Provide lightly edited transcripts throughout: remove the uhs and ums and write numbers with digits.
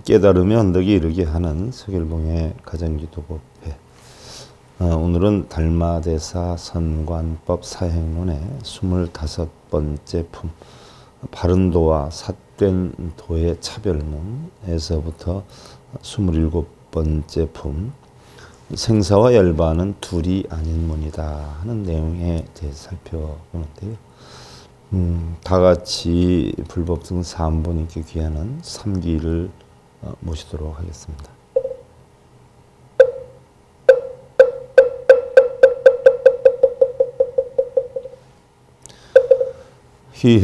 깨달음의 언덕에 이르게 하는 서결봉의 가정기도법회. 오늘은 달마대사 선관법 사행론의 25번째 품, 바른도와 삿된 도의 차별문에서부터 27번째 품, 생사와 열반은 둘이 아닌 문이다 하는 내용에 대해 살펴보는데요. 다 같이 불법등 3분인께 귀하는 3기를 모시도록 하겠습니다. 희볼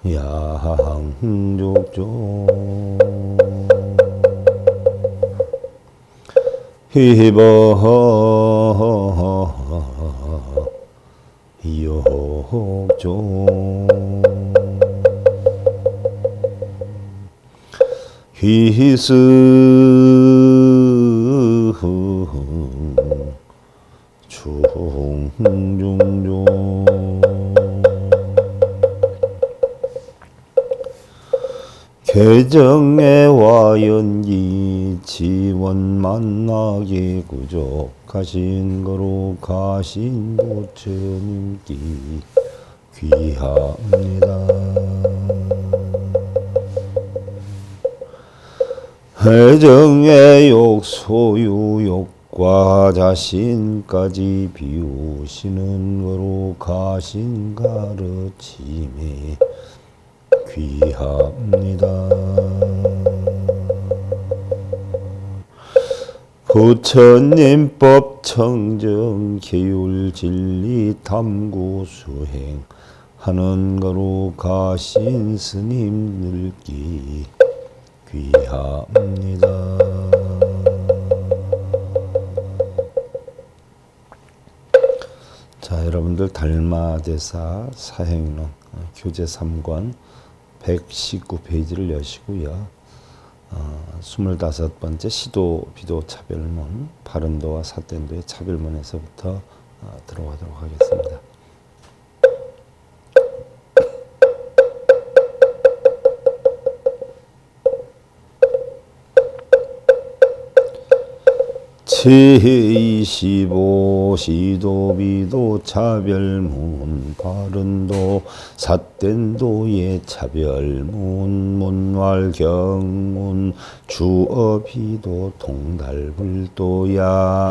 양족종 희볼 욕종 희스 충종종 개정의 와연기 지원 만나기 구족하신 거룩하신 부처님께 귀합니다. 해정의 욕 소유 욕과 자신까지 비우시는 거룩하신 가르침에 귀합니다. 부처님법 청정 계율 진리 탐구 수행 하는 거룩하신 스님들께 귀합니다. 자, 여러분들 달마대사 사행론 교재 3권 119페이지를 여시고요. 25번째 시도 비도 차별문 바른도와 삿된도의 차별문에서부터 들어가도록 하겠습니다. 제25 시도 비도 차별문 바른도 삿된도의 차별문 문활경문 주어 비도 통달불도야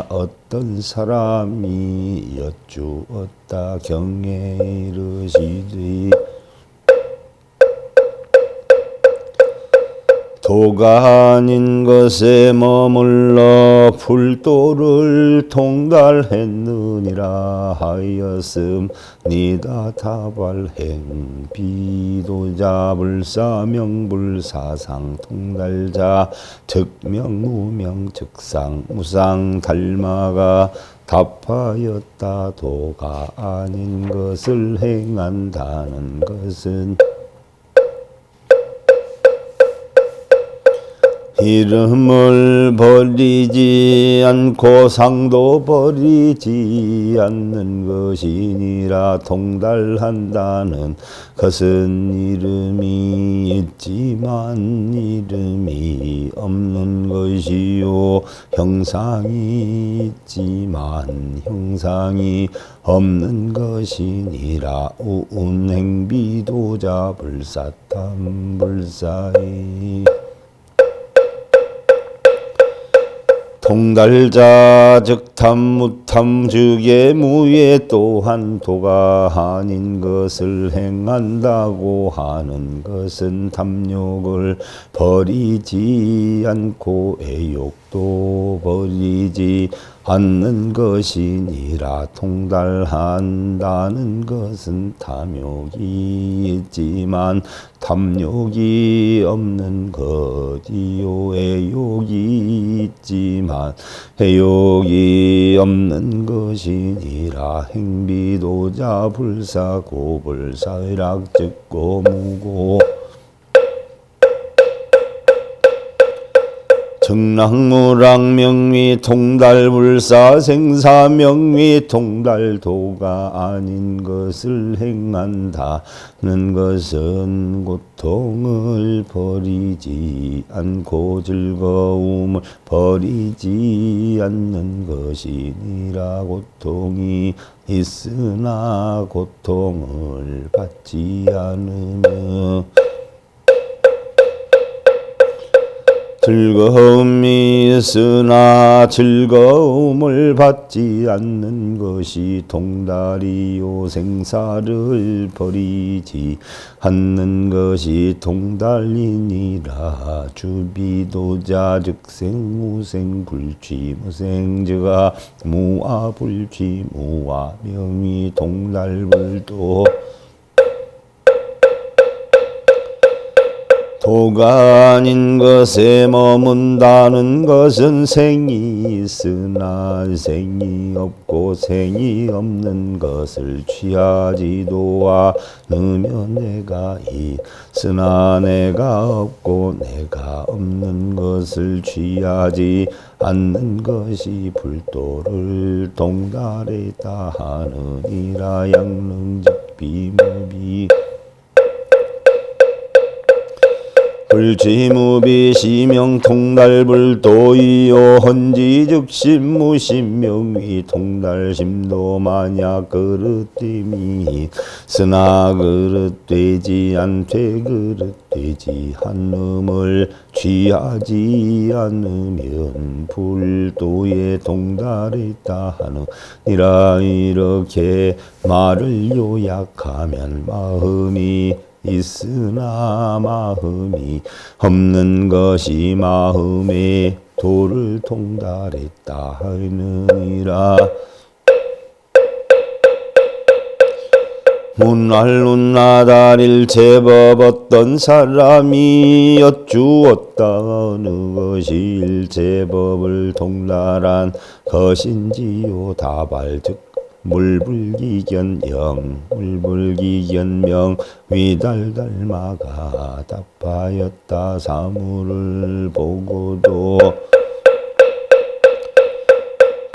어떤 사람이 여쭈었다 경에 이르시되 도가 아닌 것에 머물러 불도를 통달했느니라 하였음니다. 다발행 비도자 불사명불사상 통달자 즉명무명 즉상 무상 달마가 답하였다. 도가 아닌 것을 행한다는 것은 이름을 버리지 않고 상도 버리지 않는 것이니라. 통달한다는 것은 이름이 있지만 이름이 없는 것이요 형상이 있지만 형상이 없는 것이니라. 우운행비도자 불사탐불사이 통달자 즉 탐무탐 즉의 무예 또한 도가 아닌 것을 행한다고 하는 것은 탐욕을 버리지 않고 애욕도 버리지 않는 것이니라. 통달한다는 것은 탐욕이 있지만 탐욕이 없는 것이요 애욕이 있지만 애욕이 없는 것이니라. 행비도자 불사고 불사의락 즉고무고 극락무랑명위 통달불사 생사명위 통달도가 아닌 것을 행한다는 것은 고통을 버리지 않고 즐거움을 버리지 않는 것이니라. 고통이 있으나 고통을 받지 않으며 즐거움이 있으나 즐거움을 받지 않는 것이 동달이요. 생사를 버리지 않는 것이 동달이니라. 주비도자 즉생무생 불취무생즈가 무아불취무아 명이 동달불도 도가 아닌 것에 머문다는 것은 생이 있으나 생이 없고 생이 없는 것을 취하지도 않으며 내가 있으나 내가 없고 내가 없는 것을 취하지 않는 것이 불도를 동달했다 하느니라. 양릉직비무비 불지무비 시명통달불도이요. 헌지즉심무심명위 통달심도 만약 그릇됨이 쓰나 그릇되지 않되 그릇되지 않음을 취하지 않으면 불도에 동달했다 하느니라. 이렇게 말을 요약하면 마음이 있으나 마음이 없는 것이 마음의 도를 통달했다 하느니라. 문활룬나다릴 제법 어떤 사람이 여쭈었다. 어느 것이 일제법을 통달한 것인지요. 다발 즉 물불기견영 물불기견명 위달달마가 답하였다. 사물을 보고도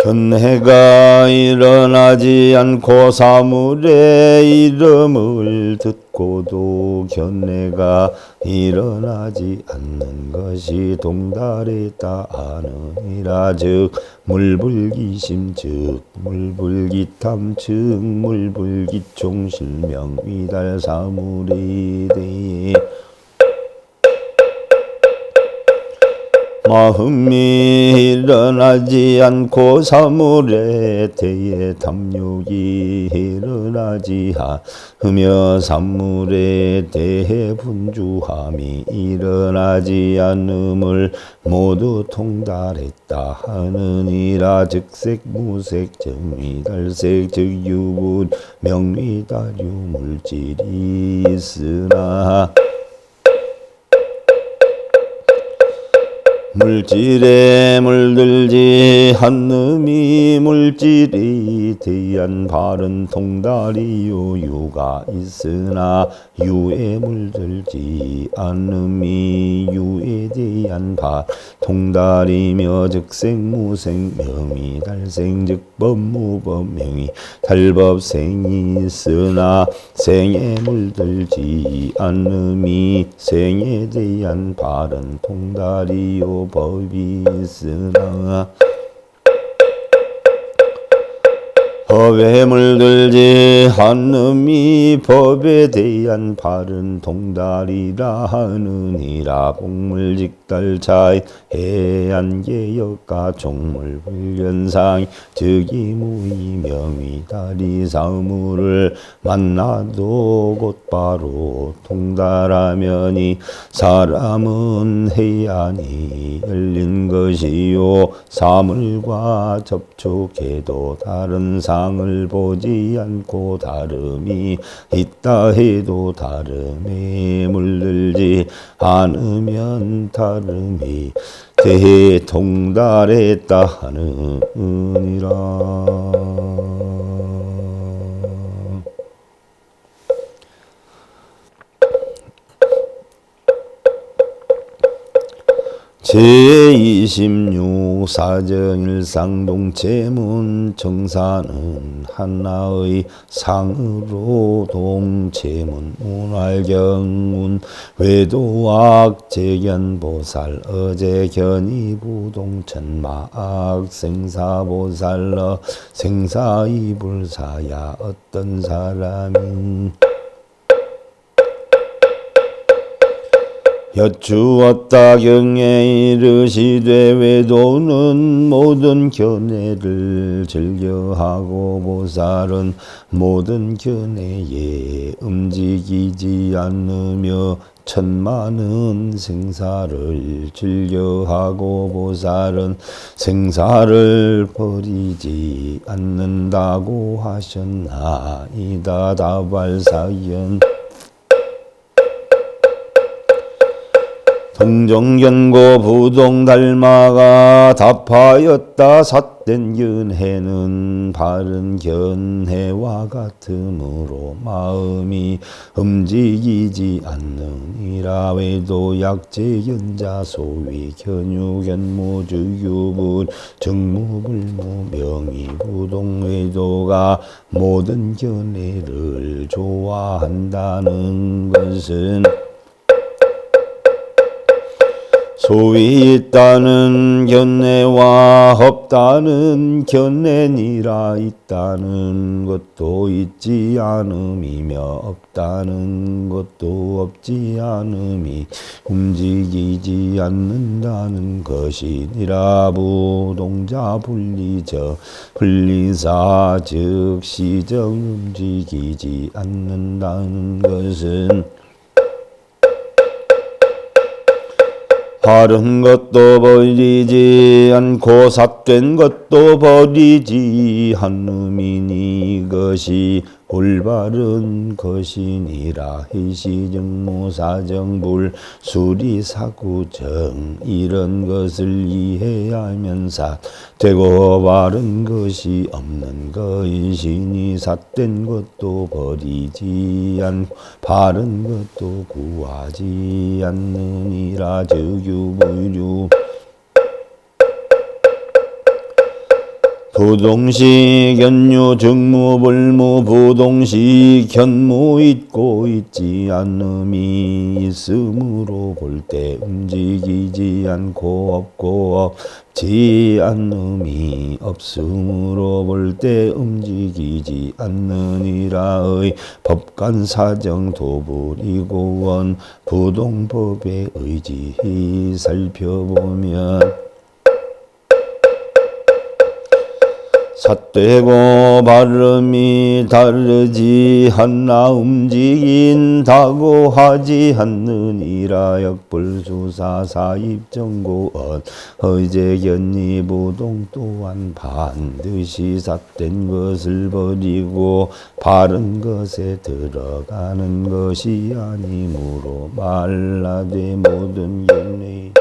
견해가 일어나지 않고 사물의 이름을 듣고도 견해가 일어나지 않는 것이 동달했다 하느니라. 즉 물불기심 즉 물불기탐 즉 물불기총실명 위달 사물에 대해 마음이 일어나지 않고 사물에 대해 탐욕이 일어나지 않으며 사물에 대해 분주함이 일어나지 않음을 모두 통달했다 하느니라. 즉색 무색 정미달색 즉 유분 명리다류 물질이 있으나 물질에 물들지 않음이 물질에 대한 바른 통달이요. 유가 있으나 유에 물들지 않음이 유에 대한 바 통달이며 즉생무생 명이 달생 즉 법무법 명이 달법생이 있으나 생에 물들지 않음이 생에 대한 바른 통달이요. 법이 있으나 법에 물들지 않음이 법에 대한 바른 동달이라 하느니라. 복물직달차이 해안계역과 종물불견상 즉이무이명이 다리 사물을 만나도 곧바로 통달하면이 사람은 해안이 열린 것이요. 사물과 접촉해도 다른 상을 보지 않고 다름이 있다 해도 다름에 물들지 않으면 다름이 대통달했다 하느니라. 제26 사정일상동체문 정사는 하나의 상으로 동체문 운활경운 외도악 재견보살 어제견이부동천마악 생사보살러 생사이불사야 어떤 사람이 여쭈었다 경에 이르시되 외도는 모든 견해를 즐겨하고 보살은 모든 견해에 움직이지 않으며 천만은 생사를 즐겨하고 보살은 생사를 버리지 않는다고 하셨나이다. 다발사연 동정견고 부동달마가 답하였다. 삿된 견해는 바른 견해와 같으므로 마음이 움직이지 않느니라. 외도 약재견자 소위 견유견무주유불 정무불무 명의부동외도가 모든 견해를 좋아한다는 것은 소위 있다는 견해와 없다는 견해니라. 있다는 것도 있지 않음이며 없다는 것도 없지 않음이 움직이지 않는다는 것이니라. 부동자 분리적 분리사 즉 시정 움직이지 않는다는 것은 바른 것도 버리지 않고 삿된 것도 버리지 않음이니 이것이 올바른 것이니라. 해시정무사정불 수리사구정 이런 것을 이해하면서 되고 바른 것이 없는 것이니 삿된 것도 버리지 않고 바른 것도 구하지 않느니라. 즉유불유 부동시 견유 정무불무 부동시 견무 있고 있지 않음이 있음으로 볼 때 움직이지 않고 없고 없지 않음이 없음으로 볼 때 움직이지 않느니라의 법관사정 도불이고원 부동법의 의지 살펴보면 삿되고 발음이 다르지 않나 움직인다고 하지 않느니라. 역불수사사입정고언 의제견이부동 또한 반드시 삿된 것을 버리고 바른 것에 들어가는 것이 아니므로 말라되 모든 견해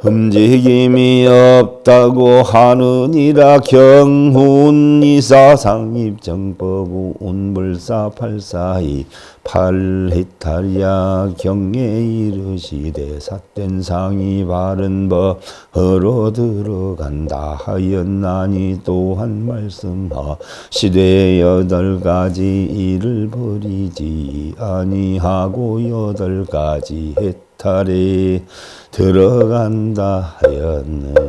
움직임이 없다고 하느니라. 경훈이사상입정법우 운불사팔사이 팔히탈야 경에 이르시되 삿된 상이 바른 법으로 들어간다 하였나니 또한 말씀하시되 8가지 일을 버리지 아니하고 8가지 해탈에 들어간다 하였느니라.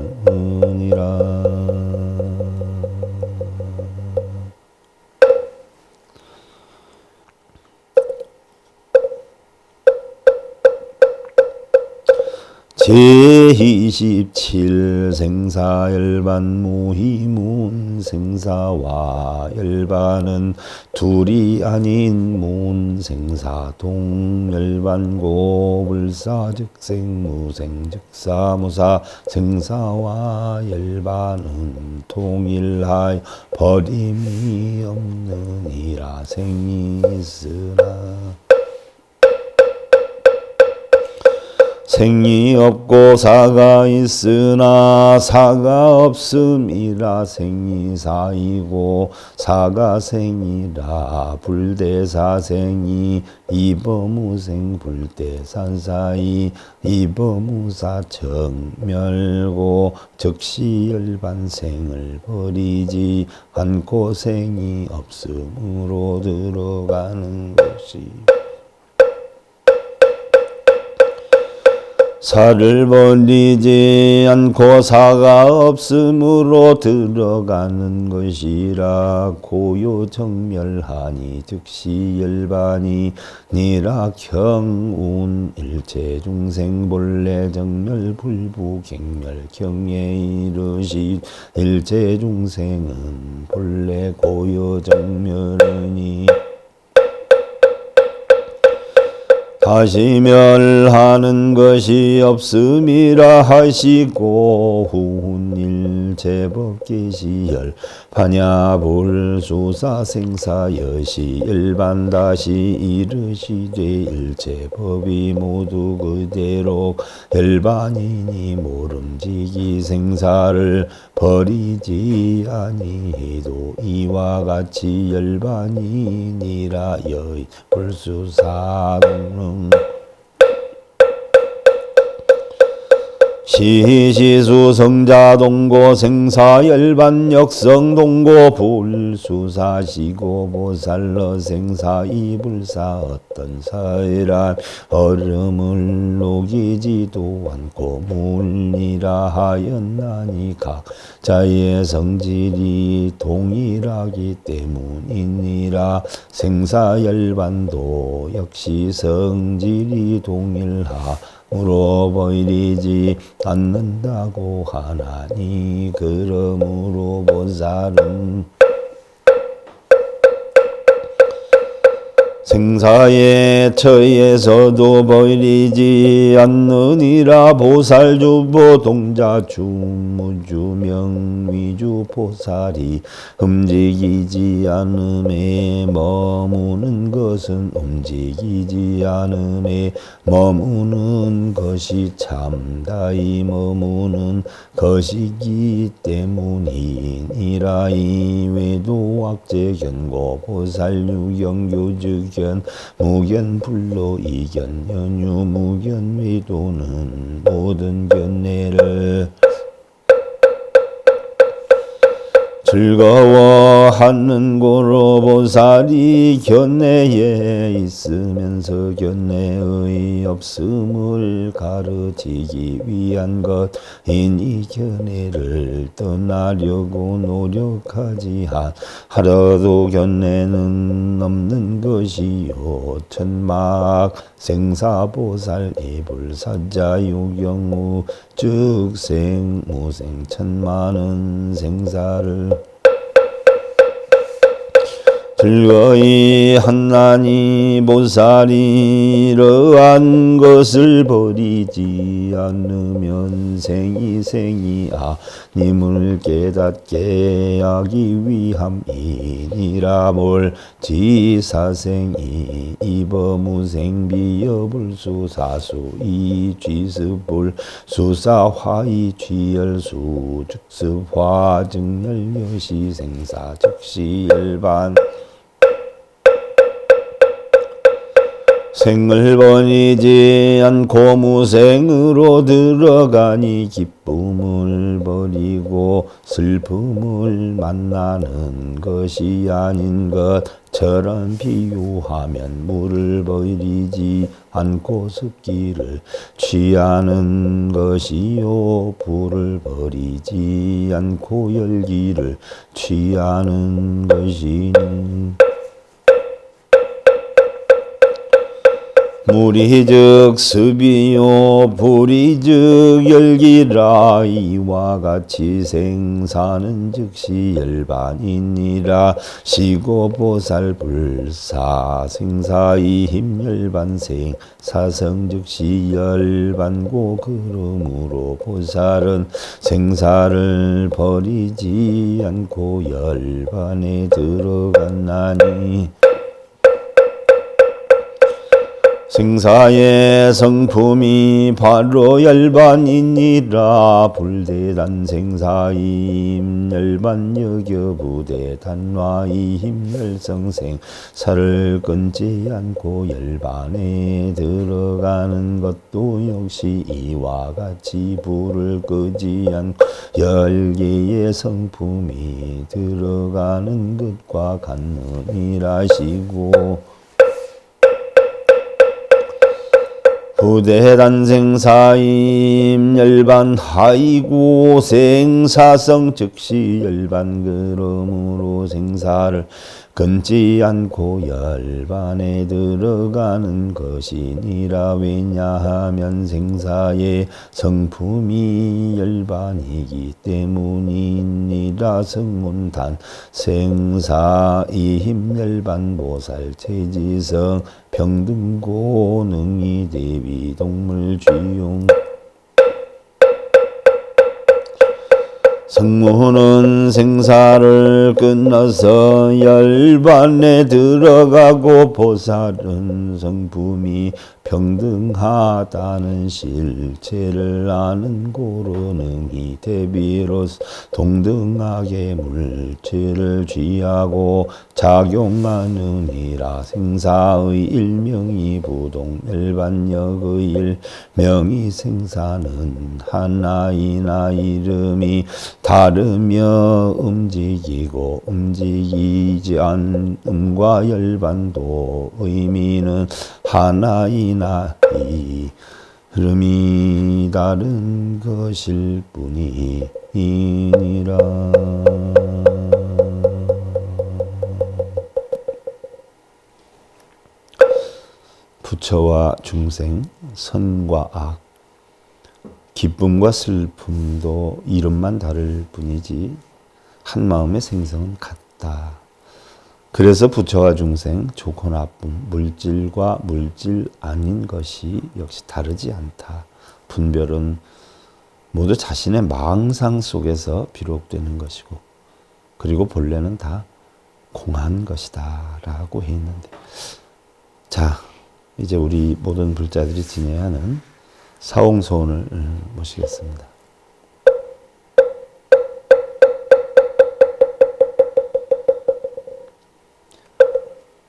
제27 생사열반 무희문 생사와 열반은 둘이 아닌 문 생사 동열반 고불사 즉생무생 즉사무사 생사와 열반은 통일하여 버림이 없느니라. 생이 있으나 생이 없고 사가 있으나 사가 없음이라 생이 사이고 사가 생이라 불대사생이 이범우생 불대산사이 이범우사 정멸고 즉시열반생을 버리지 않고 생이 없음으로 들어가는 것이 사를 버리지 않고 사가 없음으로 들어가는 것이라 고요정멸하니 즉시열반이 니라 경운 일체중생 본래 정멸 불부갱멸 경에 이르시 일체중생은 본래 고요정멸이니 다시 멸하는 것이 없음이라 하시고 후훈일제법계시열 반야불수사생사여시 열반 다시 이르시되 일제법이 모두 그대로 열반이니 모름지기 생사를 버리지 아니해도 이와 같이 열반이니라 여의 불수사동릉 시시수 성자동고 생사열반 역성동고 불수사시고 보살러 생사 이불사 어떤 사이란 얼음을 녹이지도 않고 물리라 하였나니 각자의 성질이 동일하기 때문이니라 생사열반도 역시 성질이 동일하 물어버리지 않는다고 하나니 그러므로 보살은 생사에 처해서도 버리지 않느니라 보살주보 동자주 무주명 위주 보살이 움직이지 않음에 머무는 것은 움직이지 않음에 머무는 것이 참다이 머무는 것이기 때문이니라. 이외도 wak제견고 보살유경교즉견 무견 불로 이견 연유 무견 외도는 모든 견내를 즐거워하는 고로 보살이 견내에 있으면서 견내의 없음을 가르치기 위한 것이니 견내를 떠나려고 노력하지 하려도 견내는 없는 것이요 천막 생사보살 이불사자유경우 즉 생무생 천만은 생사를 즐거이 한나니 보살이 이러한 것을 버리지 않으면 생이 아님을 깨닫게 하기 위함이니라. 몰지사생이 이범우생 비여불수사수 이쥐습불 수사화이 쥐열수 즉습화 증열여시 생사 즉시열반 생을 버리지 않고 무생으로 들어가니 기쁨을 버리고 슬픔을 만나는 것이 아닌 것처럼 비유하면 물을 버리지 않고 습기를 취하는 것이요 불을 버리지 않고 열기를 취하는 것이니 물이 즉 습이요 불이 즉 열기라. 이와 같이 생사는 즉시 열반이니라. 시고 보살 불사 생사이 힘열반생 사성 즉시 열반고 그러므로 보살은 생사를 버리지 않고 열반에 들어갔나니 생사의 성품이 바로 열반이니라. 불대단 생사임 열반 여겨 부대단화임 열성생 사를 끊지 않고 열반에 들어가는 것도 역시 이와 같이 불을 끄지 않고 열개의 성품이 들어가는 것과 같느니라시고 부대단생사임 열반 하이고 생사성 즉시 열반 그러므로 생사를 끊지 않고 열반에 들어가는 것이니라. 왜냐하면 생사의 성품이 열반이기 때문이니라. 성문단 생사이힘 열반 보살 체지성 평등고능이 대비동물 쥐용 성문은 생사를 끝나서 열반에 들어가고 보살은 성품이 평등하다는 실체를 아는 고로능이 대비로서 동등하게 물체를 취하고 작용하느니라. 생사의 일명이 부동열반역의 일명이 생사는 하나이나 이름이 다르며 움직이고 움직이지 않음과 열반도 의미는 하나이나 이름이 다른 것일 뿐이니라. 부처와 중생, 선과 악, 기쁨과 슬픔도 이름만 다를 뿐이지 한 마음의 생성은 같다. 그래서 부처와 중생, 좋고 나쁨, 물질과 물질 아닌 것이 역시 다르지 않다. 분별은 모두 자신의 망상 속에서 비록되는 것이고, 그리고 본래는 다 공한 것이다 라고 했는데, 자, 이제 우리 모든 불자들이 지내야 하는 사홍소원을 모시겠습니다.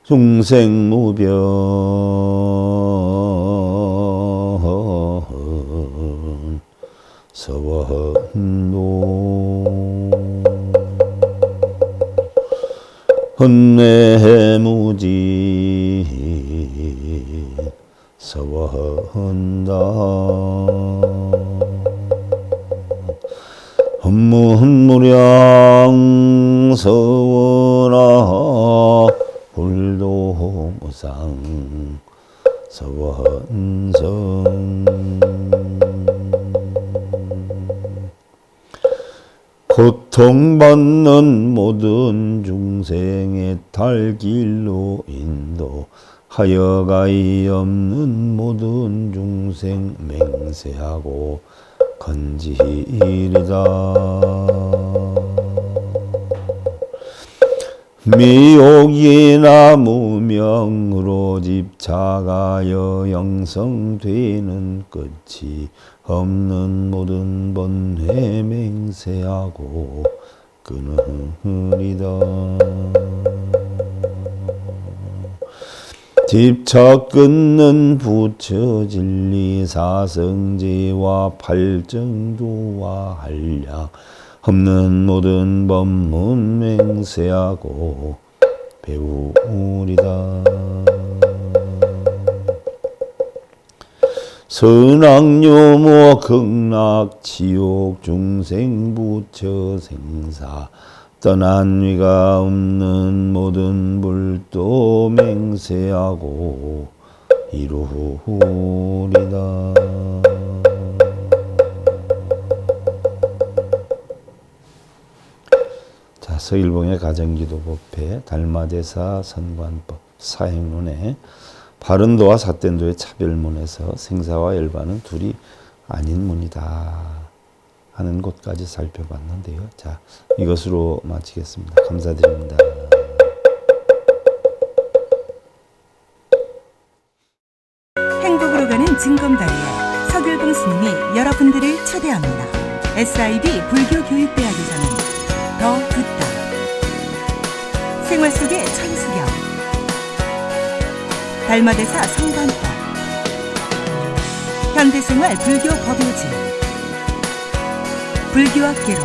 중생무변 서원노 헌내무지 서원다 헌무헌무량 서원아 불도무상 서원성 고통받는 모든 중생의 탈길로 인도하여가이 없는 모든 중생 맹세하고 건지리다. 미혹이나 무명으로 집착하여 영성되는 끝이 없는 모든 번뇌 맹세하고 끊으리다. 집착 끊는 부처 진리 사성제와 팔정도와 한량 없는 모든 법문 맹세하고 배우리다. 선악묘모 극락 지옥 중생 부처 생사 떠난 위가 없는 모든 불도 맹세하고 이루리다. 자, 서일봉의 가정기도법회 달마대사 선관법 사행론에 바른도와 삿된도의 차별문에서 생사와 열반은 둘이 아닌 문이다 하는 곳까지 살펴봤는데요. 자, 이것으로 마치겠습니다. 감사드립니다. 증검다리에 서길봉 스님이 여러분들을 초대합니다. SIB 불교교육대학에서는 더 듣다, 생활 속의 천수경, 달마대사 성관법, 현대생활 불교 법요지, 불교학 개론,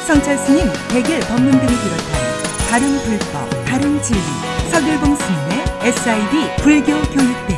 성찰스님 백일 법문 등을 비롯한 다른 불법, 다른 진리, 서길봉 스님의 SIB 불교교육대